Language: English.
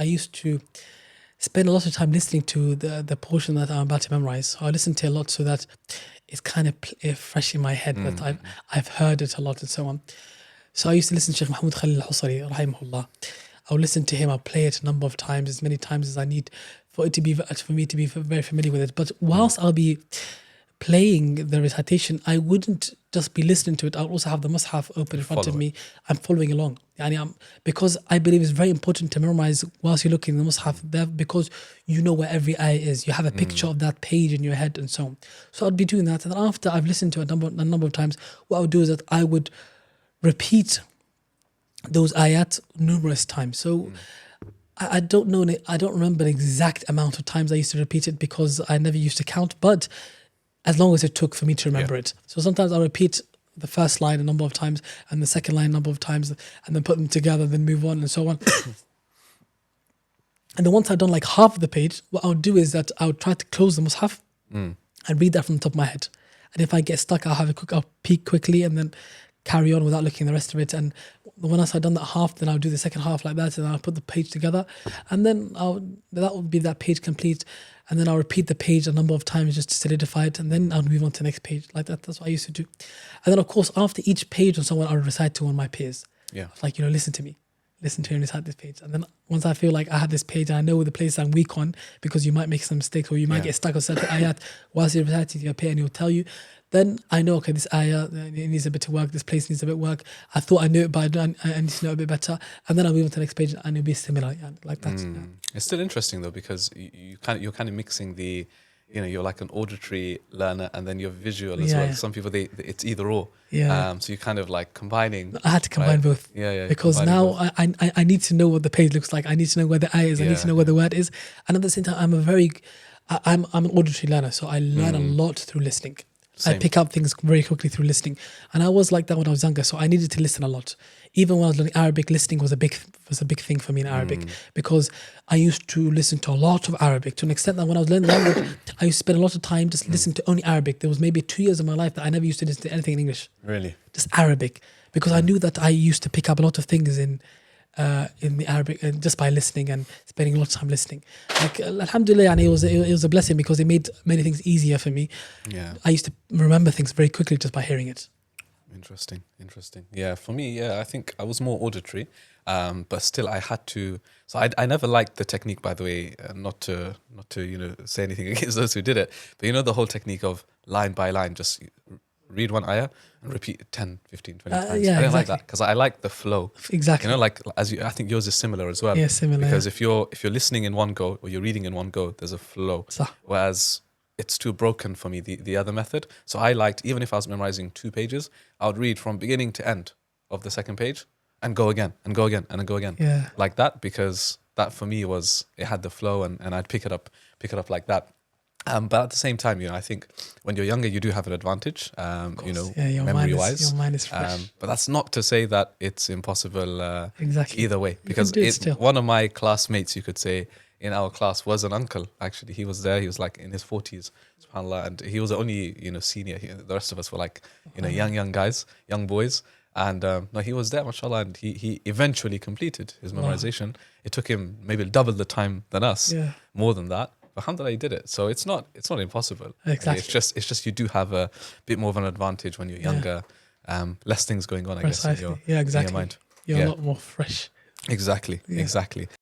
I used to spend a lot of time listening to the portion that I'm about to memorize. So I listen to a lot so that it's kind of fresh in my head that I've heard it a lot and so on. So I used to listen to Sheikh Mahmoud Khalil al-Husari, rahimahullah. I'll listen to him, I'll play it a number of times, as many times as I need for me to be very familiar with it. But whilst I'll be playing the recitation, I wouldn't just be listening to it. I'll also have the mushaf open in front of me. I'm following along. Because I believe it's very important to memorize whilst you're looking at the mushaf there, because you know where every ayah is. You have a picture of that page in your head and so on. So I'd be doing that. And then after I've listened to it a number of times, what I would do is that I would repeat those ayat numerous times. So I don't know, I don't remember the exact amount of times I used to repeat it because I never used to count, but as long as it took for me to remember it. So sometimes I'll repeat the first line a number of times and the second line a number of times and then put them together, then move on and so on. And then once I've done like half of the page, what I would do is that I would try to close the mushaf and read that from the top of my head. And if I get stuck, I'll peek quickly and then carry on without looking at the rest of it. And once I've done that half, then I'll do the second half like that, and I'll put the page together, and then that would be that page complete. And then I'll repeat the page a number of times just to solidify it, and then I'll move on to the next page like that. That's what I used to do. And then of course after each page or someone, I'll recite to one of my peers. Like, listen to me and recite this page. And then once I feel like I have this page and I know the place I'm weak on, because you might make some mistakes or you might get stuck on certain ayat whilst you're reciting to your peer and he'll tell you, then I know, okay, this ayah, it needs a bit of work, this place needs a bit of work. I thought I knew it, but I need to know it a bit better. And then I'll move on to the next page and it'll be similar, like that. It's still interesting though, because you're kind of mixing the, you're like an auditory learner and then you're visual as well. Some people, it's either or. So you're kind of like combining. I had to combine both. Because now I need to know what the page looks like. I need to know where the ayah is. I need to know where the word is. And at the same time, I'm an auditory learner. So I learn a lot through listening. Same. I pick up things very quickly through listening, and I was like that when I was younger. So I needed to listen a lot. Even when I was learning Arabic, listening was a big thing for me in Arabic, because I used to listen to a lot of Arabic to an extent that when I was learning the language, I used to spend a lot of time just listening to only Arabic. There was maybe 2 years of my life that I never used to listen to anything in English. Really, just Arabic, because I knew that I used to pick up a lot of things in the Arabic, just by listening and spending a lot of time listening. Like alhamdulillah, it was a blessing because it made many things easier for me. I used to remember things very quickly just by hearing it. Interesting. Yeah, for me, I think I was more auditory, but still I had to. So I never liked the technique, by the way, not to say anything against those who did it, but the whole technique of line by line, just read one ayah and repeat it 10, 15, 20 times. I didn't like that because I like the flow. Exactly. Like I think yours is similar as well. Yeah, similar. Because if you're listening in one go or you're reading in one go, there's a flow. Whereas it's too broken for me, the other method. So I liked, even if I was memorizing 2 pages, I would read from beginning to end of the second page and go again and go again and go again. Like that, because that for me it had the flow and I'd pick it up like that. But at the same time, I think when you're younger, you do have an advantage, memory-wise. Your mind is fresh. But that's not to say that it's impossible either way. Because one of my classmates, you could say, in our class was an uncle, actually. He was there. He was like in his 40s, subhanAllah. And he was the only, senior. The rest of us were like, young guys, young boys. And no, he was there, mashallah. And he eventually completed his memorization. It took him maybe double the time than us, more than that. But alhamdulillah, he did it. So it's not impossible. Exactly. It's just you do have a bit more of an advantage when you're younger. Less things going on, I guess, in your mind. You're a lot more fresh. Exactly.